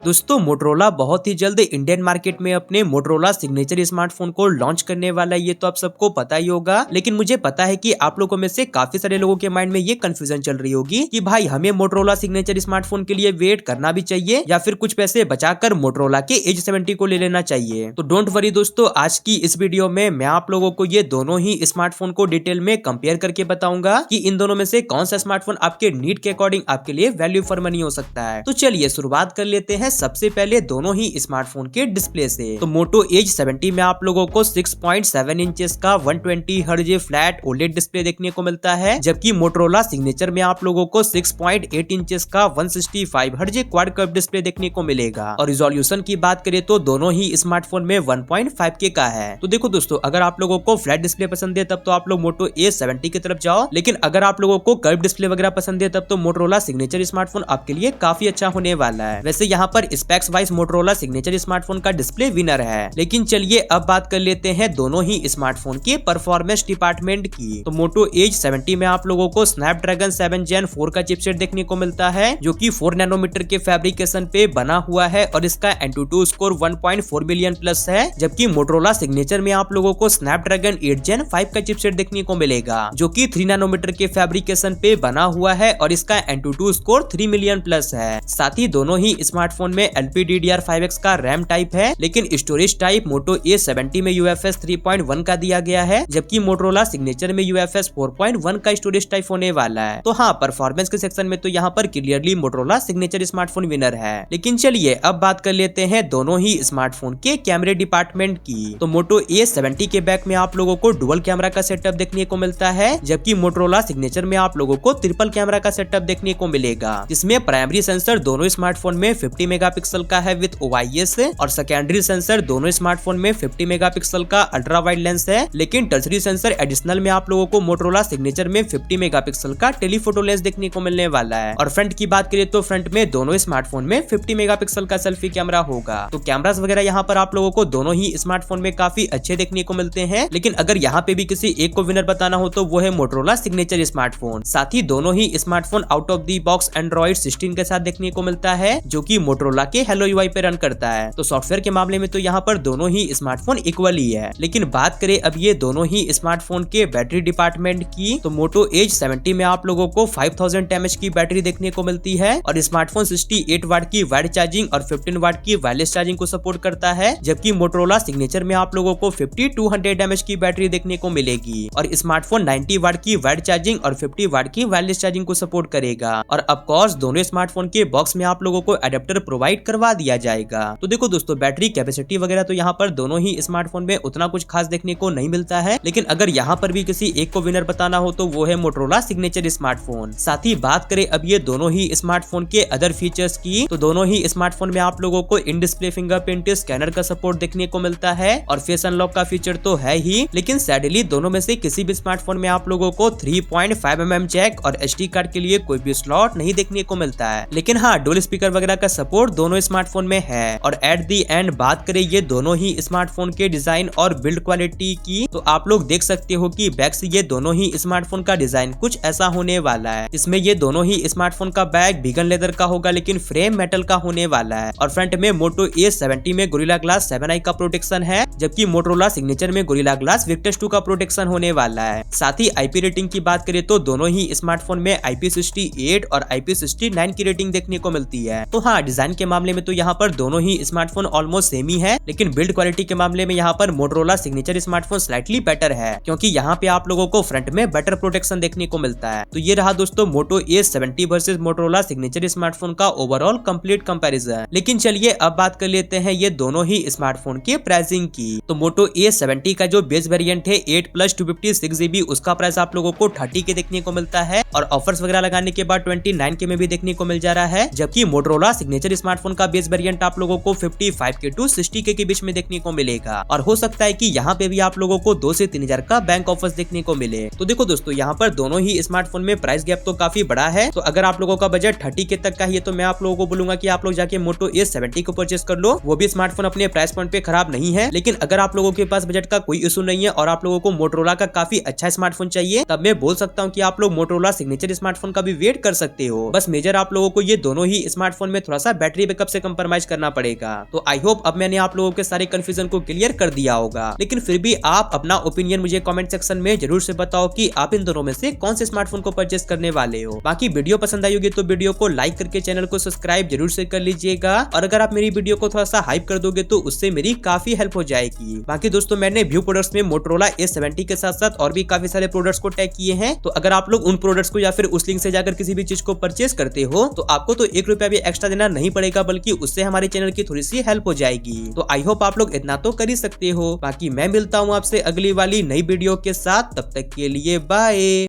दोस्तों मोटरोला बहुत ही जल्द इंडियन मार्केट में अपने मोटरोला सिग्नेचर स्मार्टफोन को लॉन्च करने वाला है, ये तो आप सबको पता ही होगा। लेकिन मुझे पता है कि आप लोगों में से काफी सारे लोगों के माइंड में ये कंफ्यूजन चल रही होगी कि भाई हमें मोटरोला सिग्नेचर स्मार्टफोन के लिए वेट करना भी चाहिए या फिर कुछ पैसे बचाकर मोटरोला के एज 70 को ले लेना चाहिए। तो डोंट वरी दोस्तों, आज की इस वीडियो में मैं आप लोगों को ये दोनों ही स्मार्टफोन को डिटेल में कंपेयर करके बताऊंगा कि इन दोनों में से कौन सा स्मार्टफोन आपके नीड के अकॉर्डिंग आपके लिए वैल्यू फॉर मनी हो सकता है। तो चलिए शुरुआत कर लेते हैं सबसे पहले दोनों ही स्मार्टफोन के डिस्प्ले से। तो मोटो एज 70 में आप लोगों को 6.7 इंचेस का 120 हर्ट्ज फ्लैट ओलेड डिस्प्ले देखने को मिलता है, जबकि मोटरोला सिग्नेचर में आप लोगों को 6.8 इंचेस का 165 हर्ट्ज क्वाड कर्व डिस्प्ले देखने को मिलेगा। और रिजोल्यूशन की बात करें तो दोनों ही स्मार्टफोन में 1.5K का है। तो देखो दोस्तों, अगर आप लोगों को फ्लैट डिस्प्ले पसंद है तब तो आप लोग मोटो एज 70 की तरफ जाओ, लेकिन अगर आप लोगों को कर्व डिस्प्ले वगैरह पसंद है तब तो मोटरोला सिग्नेचर स्मार्टफोन आपके लिए काफी अच्छा होने वाला है। वैसे यहाँ पर specs wise Motorola signature smartphone का डिस्प्ले विनर है। लेकिन चलिए अब बात कर लेते हैं दोनों ही स्मार्टफोन के परफॉर्मेंस डिपार्टमेंट की। तो मोटो एज 70 में आप लोगों को स्नैपड्रैगन 7 Gen 4 का चिपसेट देखने को मिलता है, जो कि 4 नैनोमीटर के फैब्रिकेशन पे बना हुआ है और इसका Antutu स्कोर 1.4 मिलियन प्लस है। जबकि मोटरोला सिग्नेचर में आप लोगों को स्नैपड्रैगन 8 Gen 5 का चिपसेट देखने को मिलेगा, जो कि 3 नैनोमीटर के फैब्रिकेशन पे बना हुआ है और इसका Antutu स्कोर 3 मिलियन प्लस है। साथ ही दोनों ही स्मार्टफोन में LPDDR5X का रैम टाइप है, लेकिन स्टोरेज टाइप मोटो एज 70 में UFS 3.1 का दिया गया है, जबकि मोटरोला सिग्नेचर में UFS 4.1 का स्टोरेज टाइप होने वाला है। तो हाँ, परफॉर्मेंस के सेक्शन में तो यहाँ पर clearly Motorola signature smartphone winner है। लेकिन चलिए अब बात कर लेते हैं दोनों ही स्मार्टफोन के कैमरे डिपार्टमेंट की। तो मोटो एज 70 के बैक में आप लोगों को डुअल कैमरा का सेटअप देखने को मिलता है, जबकि मोटरोला सिग्नेचर में आप लोगों को ट्रिपल कैमरा का सेटअप देखने को मिलेगा, जिसमें प्राइमरी सेंसर दोनों स्मार्टफोन में 50 मेगापिक्सल का है विद OIS और सेकेंडरी सेंसर दोनों स्मार्टफोन में 50 मेगापिक्सल का अल्ट्रा वाइड लेंस है। लेकिन टर्सरी सेंसर एडिशनल में आप लोगों को मोटरोला सिग्नेचर में 50 मेगापिक्सल का टेलीफोटो लेंस देखने को मिलने वाला है। और फ्रंट की बात करें तो फ्रंट में दोनों स्मार्टफोन में 50 मेगापिक्सल का सेल्फी कैमरा होगा। तो कैमरास वगैरह यहाँ पर आप लोगों को दोनों ही स्मार्टफोन में काफी अच्छे देखने को मिलते हैं। लेकिन अगर यहाँ पे भी किसी एक को विनर बताना हो तो वो है मोटरोला सिग्नेचर स्मार्टफोन। साथ ही दोनों ही smartphone out of the box Android 16 के साथ देखने को मिलता है, जो कि मोटरोला के हेलो UI पे रन करता है। तो सॉफ्टवेयर के मामले में तो यहाँ पर दोनों ही स्मार्टफोन इक्वल ही है। लेकिन बात करें अब ये दोनों ही स्मार्टफोन के बैटरी डिपार्टमेंट की, तो मोटो एज 70 में आप लोगों को 5000 mAh की बैटरी देखने को मिलती है और स्मार्टफोन 68 वाट की वायर्ड चार्जिंग और 15 वाट की वायरलेस चार्जिंग को सपोर्ट करता है। जबकि मोटरोला सिग्नेचर में आप लोगों को 5200 mAh की बैटरी देखने को मिलेगी और स्मार्टफोन 90 वाट की वायर्ड चार्जिंग और 50 वाट की वायरलेस चार्जिंग को सपोर्ट करेगा। और ऑफकोर्स दोनों स्मार्टफोन के बॉक्स में आप लोगों को अडेप्टर प्रोवाइड करवा दिया जाएगा। तो देखो दोस्तों, बैटरी कैपेसिटी वगैरह तो यहाँ पर दोनों ही स्मार्टफोन में उतना कुछ खास देखने को नहीं मिलता है। लेकिन अगर यहाँ पर भी किसी एक को विनर बताना हो तो वो है मोटरोला सिग्नेचर स्मार्टफोन। साथ ही बात करें अब ये दोनों ही स्मार्टफोन के अदर फीचर्स की, तो दोनों ही स्मार्टफोन में आप लोगों को इन डिस्प्ले फिंगरप्रिंट स्कैनर का सपोर्ट देखने को मिलता है और फेस अनलॉक का फीचर तो है ही। लेकिन सैडली दोनों में से किसी भी स्मार्टफोन में आप लोगों को 3.5mm जैक और SD कार्ड के लिए कोई भी स्लॉट नहीं देखने को मिलता है। लेकिन हाँ, डुअल स्पीकर वगैरह का सपोर्ट दोनों स्मार्टफोन में है। और एट दी एंड बात करें ये दोनों ही स्मार्टफोन के डिजाइन और बिल्ड क्वालिटी की, तो आप लोग देख सकते हो कि बैक से ये दोनों ही स्मार्टफोन का डिजाइन कुछ ऐसा होने वाला है। इसमें ये दोनों ही स्मार्टफोन का बैक वीगन लेदर का होगा, लेकिन फ्रेम मेटल का होने वाला है। और फ्रंट में मोटो एज 70 में गोरिल्ला ग्लास 7i का प्रोटेक्शन है, जबकि मोटरोला सिग्नेचर में गोरिल्ला ग्लास विक्टस 2 का प्रोटेक्शन होने वाला है। साथ ही IP रेटिंग की बात करें तो दोनों ही स्मार्टफोन में IP68 और IP69 की रेटिंग देखने को मिलती है। तो हाँ, डिजाइन के मामले में तो यहाँ पर दोनों ही स्मार्टफोन ऑलमोस्ट सेम ही है, लेकिन बिल्ड क्वालिटी के मामले में यहाँ पर Motorola signature smartphone slightly better है, क्योंकि यहाँ पे आप लोगों को फ्रंट में बेटर प्रोटेक्शन देखने को मिलता है। तो ये रहा दोस्तों Moto Edge 70 versus Motorola signature smartphone का ओवरऑल कंप्लीट कंपैरिजन। लेकिन चलिए अब बात कर लेते हैं ये दोनों ही स्मार्टफोन के प्राइसिंग की। तो मोटो एज 70 का जो बेस वेरिएंट है 8+ 256GB, उसका प्राइस आप लोगों को 30 के देखने को मिलता है और ऑफर्स वगैरह लगाने के बाद 29 के में भी देखने को मिल जा रहा है। जबकि मोटरोला सिग्नेचर स्मार्टफोन का बेस वेरिएंट आप लोगों को 55K to 60K के बीच में देखने को मिलेगा और हो सकता है कि यहाँ पे भी आप लोगों को 2 से 3000 का बैंक ऑफर्स देखने को मिले। तो देखो दोस्तों, यहाँ पर दोनों ही स्मार्टफोन में प्राइस गैप तो काफी बड़ा है। तो अगर आप लोगों का बजट 30K तक का है तो मैं आप लोगों को बोलूंगा कि आप लोग जाके मोटो एज 70 को परचेस कर लो। वो भी स्मार्टफोन अपने प्राइस पॉइंट पे खराब नहीं है। लेकिन अगर आप लोगों के पास बजट का कोई इशू नहीं है और आप लोगों को मोटरोला का काफी अच्छा स्मार्टफोन चाहिए, तब मैं बोल सकता हूँ कि आप लोग मोटरोला सिग्नेचर स्मार्टफोन का भी वेट कर सकते हो। बस मेजर आप लोगों को ये दोनों ही स्मार्टफोन में थोड़ा सा बैटरी बैटरी बैकअप से कंप्रोमाइज करना पड़ेगा। तो आई होप अब मैंने आप लोगों के सारे कंफ्यूजन को क्लियर कर दिया होगा। लेकिन फिर भी आप अपना ओपिनियन मुझे कमेंट सेक्शन में जरूर से बताओ कि आप इन दोनों में से कौन से स्मार्टफोन को परचेस करने वाले हो। बाकी वीडियो पसंद आई होगी तो वीडियो को लाइक करके चैनल को सब्सक्राइब जरूर से कर लीजिएगा, और अगर आप मेरी वीडियो को थोड़ा सा हाइप कर दोगे तो उससे मेरी काफी हेल्प हो जाएगी। बाकी दोस्तों मैंने व्यू प्रोडक्ट्स में मोटोरोला A70 के साथ साथ और भी काफी सारे प्रोडक्ट्स को टैग किए हैं। तो अगर आप लोग उन प्रोडक्ट्स को या फिर उस लिंक से जाकर किसी भी चीज को परचेस करते हो तो आपको तो ₹1 भी एक्स्ट्रा देना नहीं पड़ेगा, बल्कि उससे हमारे चैनल की थोड़ी सी हेल्प हो जाएगी। तो आई होप आप लोग इतना तो कर ही सकते हो। बाकी मैं मिलता हूँ आपसे अगली वाली नई वीडियो के साथ, तब तक के लिए बाय।